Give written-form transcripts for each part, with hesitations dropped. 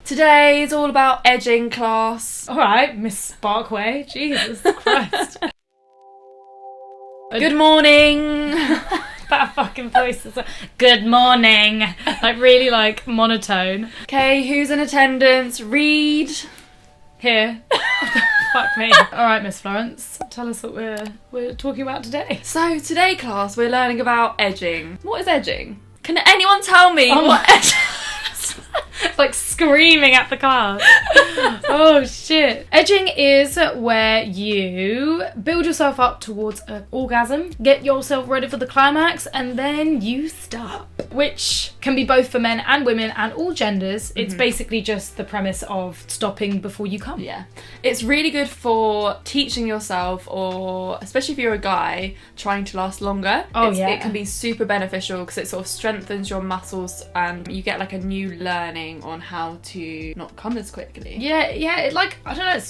Today is all about edging, class. Alright, Miss Sparkway. Jesus Christ. Good morning. That fucking voice is like, good morning. Like really like monotone. Okay, who's in attendance? Read. Here. Fuck me. Alright, Miss Florence. Tell us what we're talking about today. So today, class, we're learning about edging. What is edging? Can anyone tell me what edging is? Like screaming at the class. Oh shit. Edging is where you build yourself up towards an orgasm, get yourself ready for the climax, and then you stop. Which can be both for men and women and all genders. It's basically just the premise of stopping before you come. Yeah. It's really good for teaching yourself, or especially if you're a guy, trying to last longer. It can be super beneficial because it sort of strengthens your muscles and you get like a new learning on how to not come as quickly. Yeah, it like, I don't know, it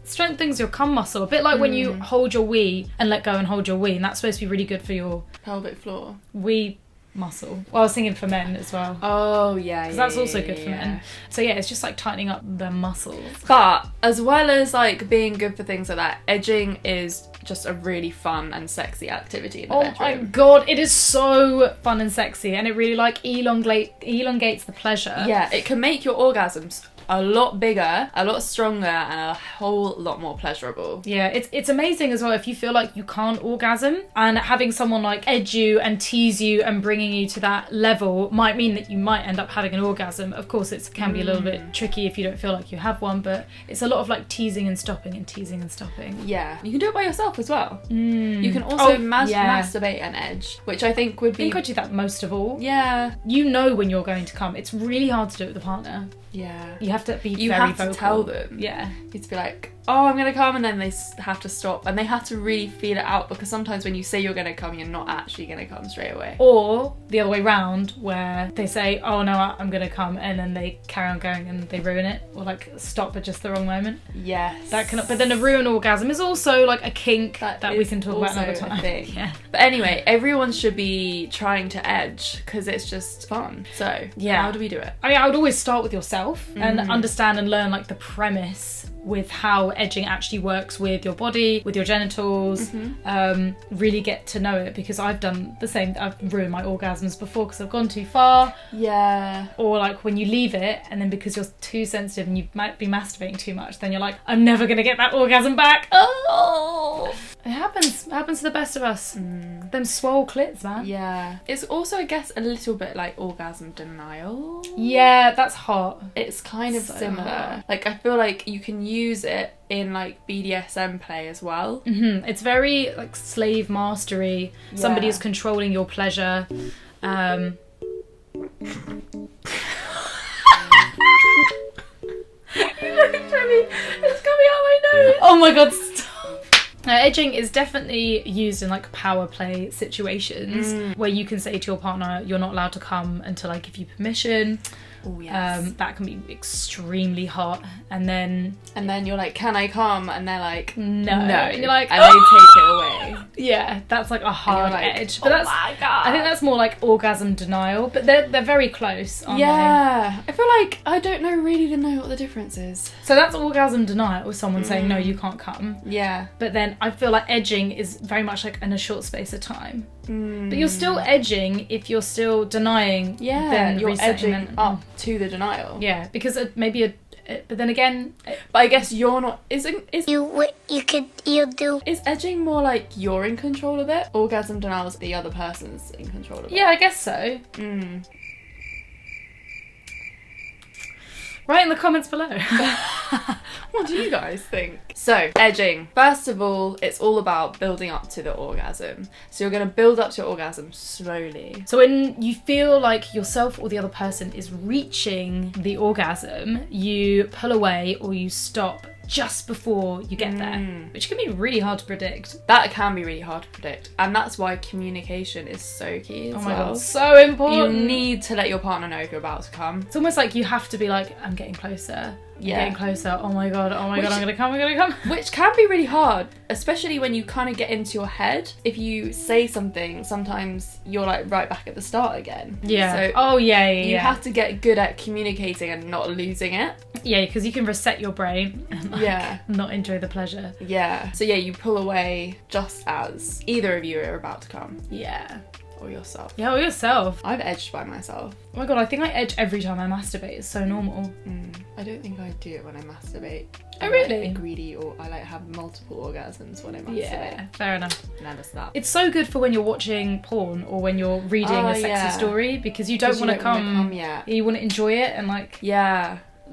strengthens your cum muscle. A bit like when you hold your wee and let go and hold your wee, and that's supposed to be really good for your pelvic floor. Wee muscle. Well, I was thinking for men as well. Oh, yeah. Because that's also good for men. So yeah, it's just like tightening up the muscles. But as well as like being good for things like that, edging is just a really fun and sexy activity in the bedroom. Oh my god, it is so fun and sexy, and it really like elongates the pleasure. Yeah, it can make your orgasms a lot bigger, a lot stronger, and a whole lot more pleasurable. Yeah, it's amazing as well if you feel like you can't orgasm, and having someone like edge you and tease you and bringing you to that level might mean that you might end up having an orgasm. Of course, it can be a little bit tricky if you don't feel like you have one, but it's a lot of like teasing and stopping and teasing and stopping. Yeah, you can do it by yourself as well. You can also masturbate and edge, which I think would be... I think I do that most of all. Yeah. You know when you're going to come. It's really hard to do it with a partner. Yeah. You have to be very vocal. You have to tell them. Yeah. You have to be like, oh, I'm going to come, and then they have to stop. And they have to really feel it out, because sometimes when you say you're going to come, you're not actually going to come straight away. Or the other way round, where they say, oh no, I'm going to come, and then they carry on going and they ruin it. Or like stop at just the wrong moment. Yes. But then a ruined orgasm is also like a kink that we can talk about another time. Yeah. But anyway, everyone should be trying to edge, because it's just fun. So yeah, how do we do it? I mean, I would always start with yourself and understand and learn like the premise with how edging actually works with your body, with your genitals. Really get to know it, because I've done the same. I've ruined my orgasms before because I've gone too far. Yeah. Or like when you leave it, and then because you're too sensitive and you might be masturbating too much, then you're like, I'm never gonna get that orgasm back. Oh, it happens to the best of us. Them swole clits, man. Yeah. It's also, I guess, a little bit like orgasm denial. Yeah, that's hot. It's kind of So similar. hot. Like, I feel like you can use it in like BDSM play as well. It's very like slave mastery. Somebody is controlling your pleasure. It's coming out my nose. Oh my god, stop. Edging is definitely used in like power play situations where you can say to your partner, you're not allowed to come until I give you permission. Oh, yes. That can be extremely hot, and then you're like, can I come? And they're like, no. And you're like, and they take it away. Yeah, that's like a hard like, edge. But oh my god. I think that's more like orgasm denial, but they're very close, aren't they? I feel like I don't really know what the difference is. So that's orgasm denial, someone saying no, you can't come. Yeah. But then I feel like edging is very much like in a short space of time. But you're still edging if you're still denying. Yeah, you're edging up to the denial. Yeah, because but then again, but I guess you're not. Is edging more like you're in control of it? Orgasm denial is the other person's in control of it. Yeah, I guess so. Write in the comments below. What do you guys think? So, edging. First of all, it's all about building up to the orgasm. So you're going to build up to your orgasm slowly. So when you feel like yourself or the other person is reaching the orgasm, you pull away or you stop just before you get there, which can be really hard to predict. That can be really hard to predict, and that's why communication is so key as well. Oh my god, so important. You need to let your partner know if you're about to come. It's almost like you have to be like, I'm getting closer. Yeah. Getting closer. Oh my god, I'm gonna come. Which can be really hard, especially when you kind of get into your head. If you say something, sometimes you're like right back at the start again. Yeah. So you have to get good at communicating and not losing it. Yeah, because you can reset your brain and not enjoy the pleasure. Yeah. So you pull away just as either of you are about to come. Yeah. Or yourself. Yeah, or yourself. I've edged by myself. Oh my god, I think I edge every time I masturbate. It's so normal. I don't think I do it when I masturbate. Oh, really? Like greedy, or I like have multiple orgasms when I masturbate. Yeah, fair enough. Never stop. It's so good for when you're watching porn or when you're reading a sexy story, because you don't want to come yet. You want to enjoy it and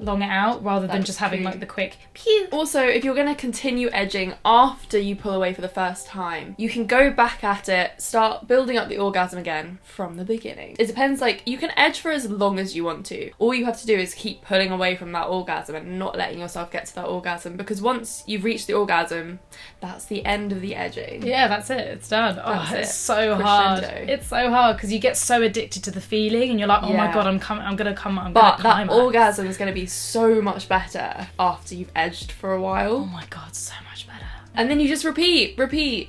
long it out rather than just having like the quick pew. Also, if you're going to continue edging after you pull away for the first time, you can go back at it, start building up the orgasm again from the beginning. It depends, like, you can edge for as long as you want to. All you have to do is keep pulling away from that orgasm and not letting yourself get to that orgasm, because once you've reached the orgasm, that's the end of the edging. Yeah, that's it. It's done. It's so hard. It's so hard because you get so addicted to the feeling and you're like, oh my god, I'm gonna come. But that orgasm is going to be so much better after you've edged for a while. Oh my god, so much better. And then you just repeat,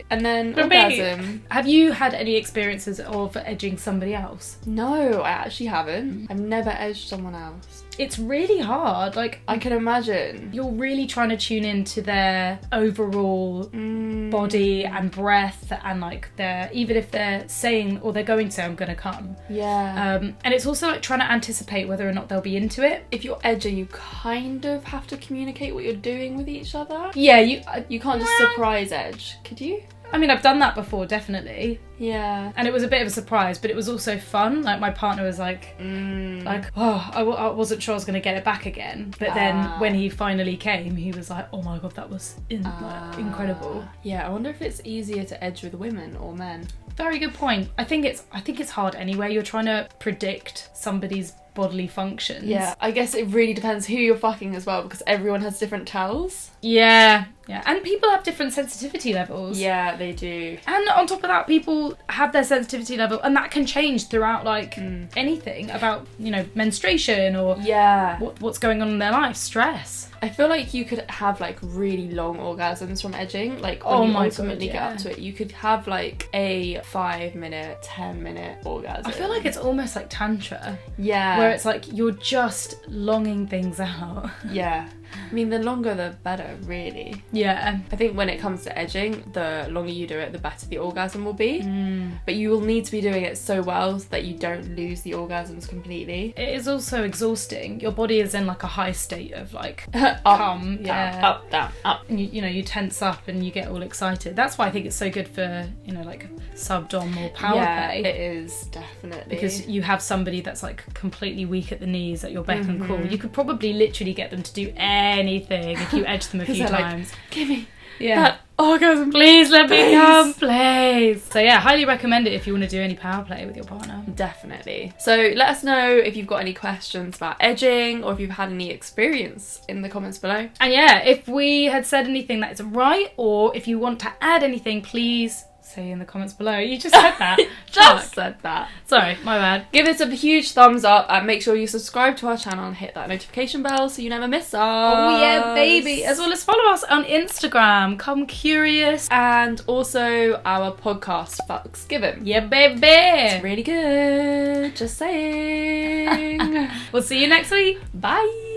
and then orgasm. Have you had any experiences of edging somebody else? No, I actually haven't. I've never edged someone else. It's really hard. Like, I can imagine. You're really trying to tune into their overall body and breath, and like even if they're saying or they're going to say, I'm gonna come. Yeah. And it's also like trying to anticipate whether or not they'll be into it. If you're edging, you kind of have to communicate what you're doing with each other. Yeah, you can't just surprise edge, could you? I mean, I've done that before, definitely. Yeah. And it was a bit of a surprise, but it was also fun. Like, my partner was like, I wasn't sure I was going to get it back again. But then when he finally came, he was like, oh my god, that was incredible. Yeah, I wonder if it's easier to edge with women or men. Very good point. I think it's hard anyway. You're trying to predict somebody's bodily functions. Yeah, I guess it really depends who you're fucking as well, because everyone has different tells. Yeah, and people have different sensitivity levels. Yeah, they do. And on top of that, people have their sensitivity level, and that can change throughout, like, anything about, menstruation or what's going on in their life, stress. I feel like you could have like really long orgasms from edging. Like when you ultimately get up to it, you could have like a 5-minute, 10-minute orgasm. I feel like it's almost like tantra. Yeah. Where it's like you're just longing things out. Yeah. I mean, the longer the better, really. Yeah. I think when it comes to edging, the longer you do it, the better the orgasm will be. But you will need to be doing it so well so that you don't lose the orgasms completely. It is also exhausting. Your body is in like a high state of like up, come, down, up, down, up. And you tense up and you get all excited. That's why I think it's so good for, like sub-dom or power play. It is, definitely. Because you have somebody that's like completely weak at the knees at your beck and call. You could probably literally get them to do anything if you edge them a few times. Like, give me that orgasm, please let me come, please. So yeah, highly recommend it if you want to do any power play with your partner. Definitely. So let us know if you've got any questions about edging or if you've had any experience in the comments below. And yeah, if we had said anything that isn't right, or if you want to add anything, please say in the comments below. You just said that. Said that. Sorry, my bad. Give us a huge thumbs up and make sure you subscribe to our channel and hit that notification bell so you never miss us. Oh yeah, baby. As well as follow us on Instagram, Come Curious. And also our podcast, Fucks Given. Yeah, baby. It's really good. Just saying. We'll see you next week. Bye.